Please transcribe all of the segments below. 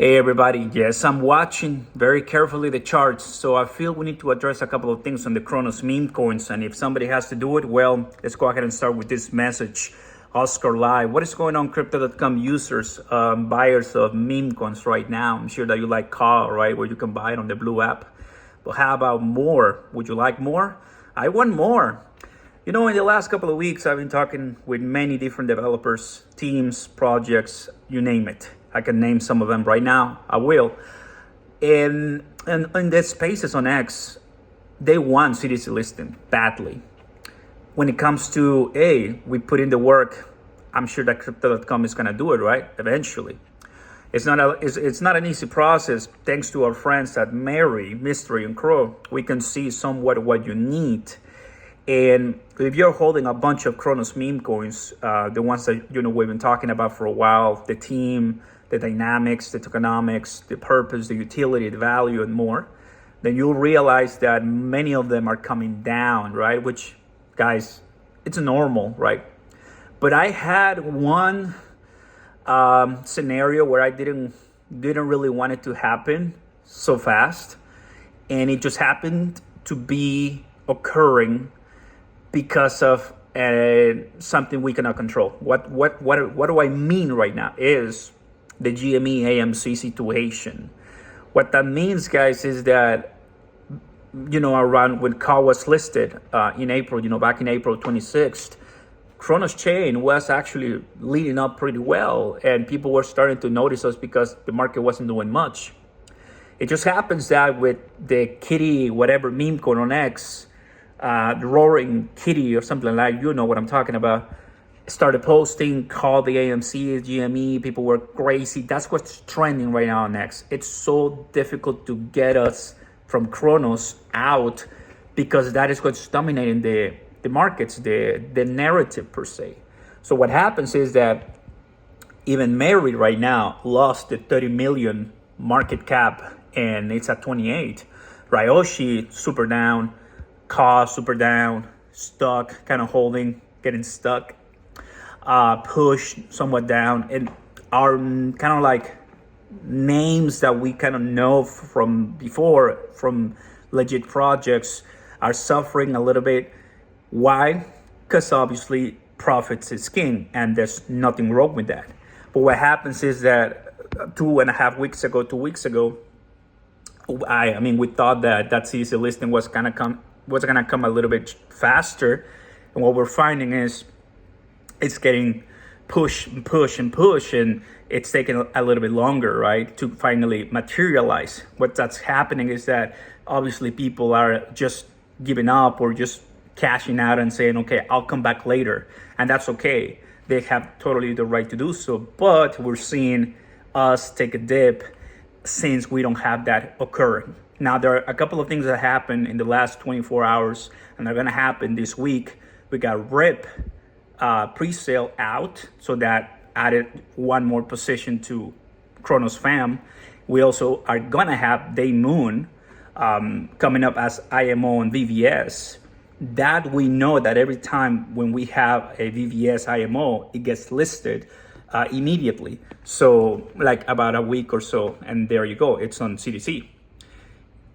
Hey everybody, yes, I'm watching very carefully the charts, so I feel we need to address a couple of things on the CRONOS meme coins, and if somebody has to do it, well, let's go ahead and start with this message. Oscar Live, what is going on, crypto.com users, buyers of meme coins right now? I'm sure that you like call, right, where you can buy it on the blue app, but how about more? Would you like more? I want more. You know, in the last couple of weeks, I've been talking with many different developers, teams, projects, you name it. I can name some of them right now. I will. And in the spaces on X, they want CDC listing badly. When it comes to, hey, we put in the work, I'm sure that crypto.com is going to do it, right? Eventually. It's not an easy process. Thanks to our friends at Mary, Mystery, and Crow, we can see somewhat what you need. And if you're holding a bunch of CRONOS meme coins, the ones that we've been talking about for a while, the team, the dynamics, the tokenomics, the purpose, the utility, the value, and more, then you'll realize that many of them are coming down, right? Which, guys, it's normal, right? But I had one scenario where I didn't really want it to happen so fast, and it just happened to be occurring because of something we cannot control. What do I mean right now is the GME AMC situation. What that means, guys, is that, around when CAR was listed in April, back in April 26th, CRONOS chain was actually leading up pretty well, and people were starting to notice us because the market wasn't doing much. It just happens that with the kitty, whatever meme coin on X, the roaring kitty or something like, you know what I'm talking about, started posting, called the AMC, GME, people were crazy. That's what's trending right now on X. It's so difficult to get us from CRONOS out because that is what's dominating the markets, the narrative per se. So what happens is that even Mary right now lost the 30 million market cap and it's at 28. Ryoshi super down, Ka super down, stuck, kind of holding, getting stuck, push somewhat down, and our kind of like names that we kind of know from before, from legit projects, are suffering a little bit. Why? Because obviously profits is king, and there's nothing wrong with that. But what happens is that 2.5 weeks ago, 2 weeks ago, I mean, we thought that CDC listing was gonna come a little bit faster, and what we're finding is it's getting push, and it's taking a little bit longer, right, to finally materialize. What that's happening is that obviously people are just giving up or just cashing out and saying, okay, I'll come back later, and that's okay. They have totally the right to do so, but we're seeing us take a dip since we don't have that occurring. Now, there are a couple of things that happened in the last 24 hours, and they're going to happen this week. We got RIP pre-sale out, so that added one more position to CRONOS fam. We also are going to have Day Moon coming up as IMO and VVS. That we know that every time when we have a VVS IMO, it gets listed immediately. So like about a week or so, and there you go, it's on CDC.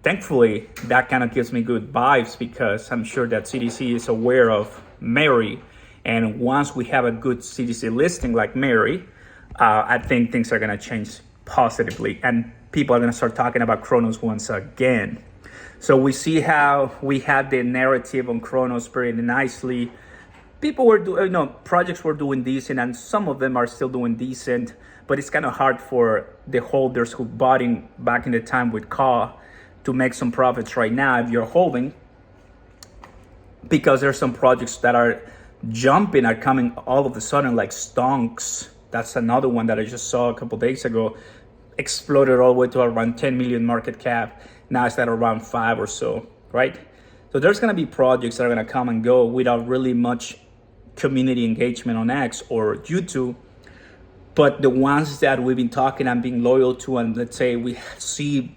Thankfully, that kind of gives me good vibes because I'm sure that CDC is aware of Mary. And once we have a good CDC listing like Mary, I think things are going to change positively. And people are going to start talking about CRONOS once again. So we see how we had the narrative on CRONOS pretty nicely. People were doing, projects were doing decent, and some of them are still doing decent. But it's kind of hard for the holders who bought in back in the time with CAW to make some profits right now if you're holding, because there's some projects that are jumping, are coming all of a sudden, like Stonks. That's another one that I just saw a couple days ago, exploded all the way to around 10 million market cap. Now it's at around 5 or so, right? So there's going to be projects that are going to come and go without really much community engagement on X or YouTube. But the ones that we've been talking and being loyal to, and let's say we see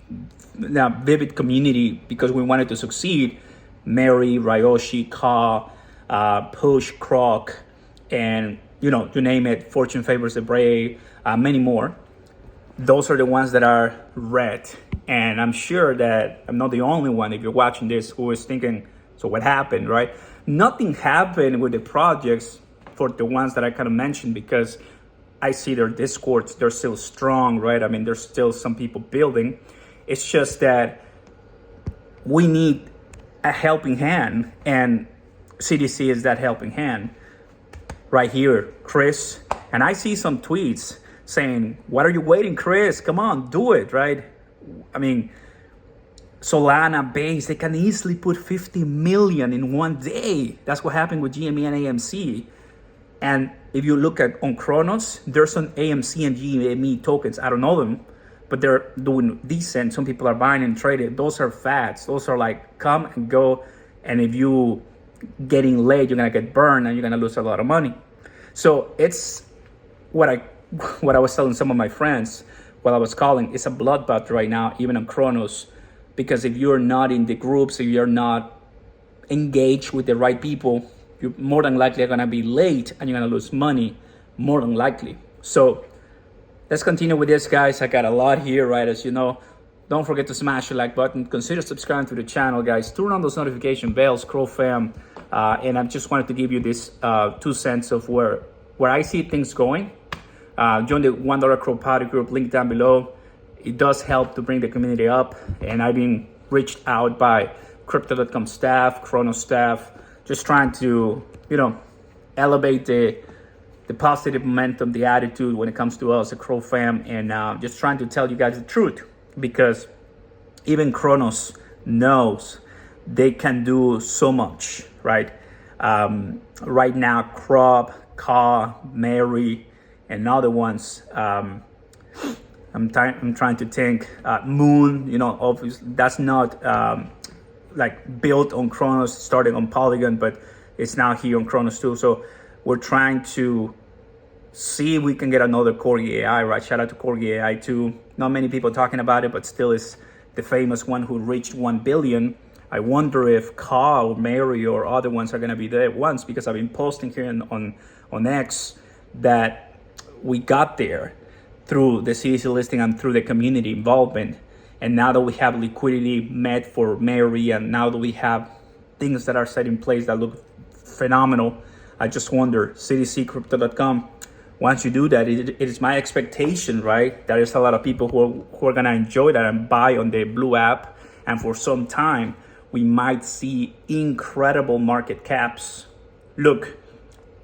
the vivid community because we wanted to succeed, Mary, Ryoshi, Ka, Push, Croc, and you name it, Fortune Favors the Brave, many more. those are the ones that are red. And I'm sure that I'm not the only one, if you're watching this, who is thinking, so what happened, right? Nothing happened with the projects for the ones that I kind of mentioned, because I see their discords, they're still strong, right? I mean, there's still some people building. It's just that we need a helping hand, and CDC is that helping hand right here, Chris. And I see some tweets saying, what are you waiting, Chris? Come on, do it, right? I mean, Solana base, they can easily put 50 million in one day. That's what happened with GME and AMC. And if you look at on CRONOS, there's some AMC and GME tokens. I don't know them, but they're doing decent. Some people are buying and trading. Those are fads. Those are like come and go. And if you getting late, you're gonna get burned and you're gonna lose a lot of money. So it's what I was telling some of my friends while I was calling. It's a bloodbath right now, even on CRONOS, because if you're not in the groups, if you're not engaged with the right people, you more than likely are gonna be late and you're gonna lose money, more than likely. So let's continue with this, guys. I got a lot here, right? As you know, don't forget to smash the like button. Consider subscribing to the channel, guys. Turn on those notification bells, Crow fam. And I just wanted to give you this 2 cents of where I see things going. Join the $1 Crow Party group, link down below. It does help to bring the community up. And I've been reached out by Crypto.com staff, CRONOS staff, just trying to, elevate the positive momentum, the attitude when it comes to us, the Crow fam, and just trying to tell you guys the truth, because even CRONOS knows they can do so much, right? Right now, Crop, Ka, Mary, and other ones. I'm trying to think. Moon, obviously that's not like built on CRONOS, starting on Polygon, but it's now here on CRONOS too. So we're trying to see if we can get another Corgi AI, right? Shout out to Corgi AI too. Not many people talking about it, but still is the famous one who reached 1 billion. I wonder if Ka or Mary or other ones are gonna be there once, because I've been posting here on X that we got there through the CDC listing and through the community involvement. And now that we have liquidity met for Mary, and now that we have things that are set in place that look phenomenal, I just wonder, CDCcrypto.com, once you do that, it is my expectation, right? There is a lot of people who are gonna enjoy that and buy on the Blue app. And for some time, we might see incredible market caps. Look,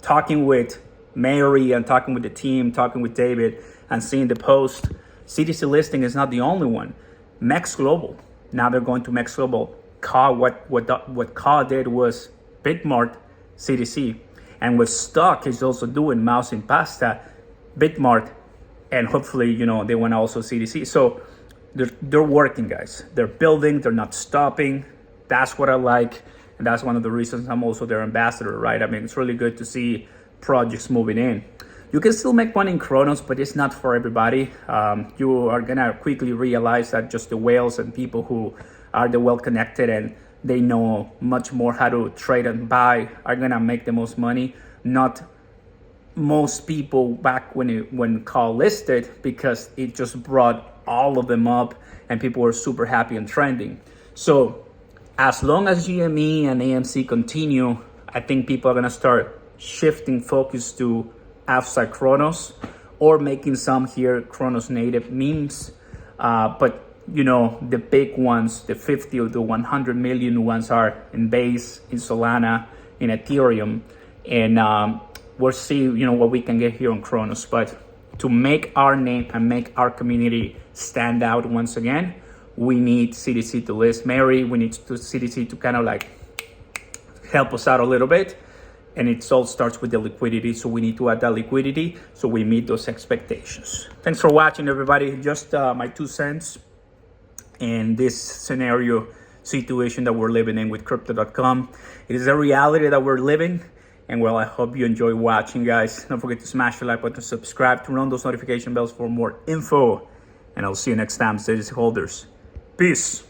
talking with Mary and talking with the team, talking with David and seeing the post, CDC listing is not the only one. Mex Global, now they're going to Mex Global. Ka, what Ka did was Bitmart CDC. And what Stock is also doing, Mouse and Pasta, Bitmart, and hopefully, they want also CDC. So they're working, guys. They're building, they're not stopping. That's what I like. And that's one of the reasons I'm also their ambassador, right? I mean, it's really good to see projects moving in. You can still make money in CRONOS, but it's not for everybody. You are gonna quickly realize that just the whales and people who are the well-connected and they know much more how to trade and buy are gonna make the most money. Not most people back when Call listed, because it just brought all of them up and people were super happy and trending. So as long as GME and AMC continue, I think people are gonna start shifting focus to outside CRONOS, or making some here CRONOS native memes. But the big ones, the 50 or the 100 million ones, are in Base, in Solana, in Ethereum, and we'll see what we can get here on CRONOS. But to make our name and make our community stand out once again, we need CDC to list Mary. We need CDC to kind of like help us out a little bit. And it all starts with the liquidity. So we need to add that liquidity so we meet those expectations. Thanks for watching, everybody. Just my 2 cents in this scenario situation that we're living in with Crypto.com. It is a reality that we're living. And well, I hope you enjoy watching, guys. Don't forget to smash the like button, subscribe, turn on those notification bells for more info. And I'll see you next time, CDC holders. Peace.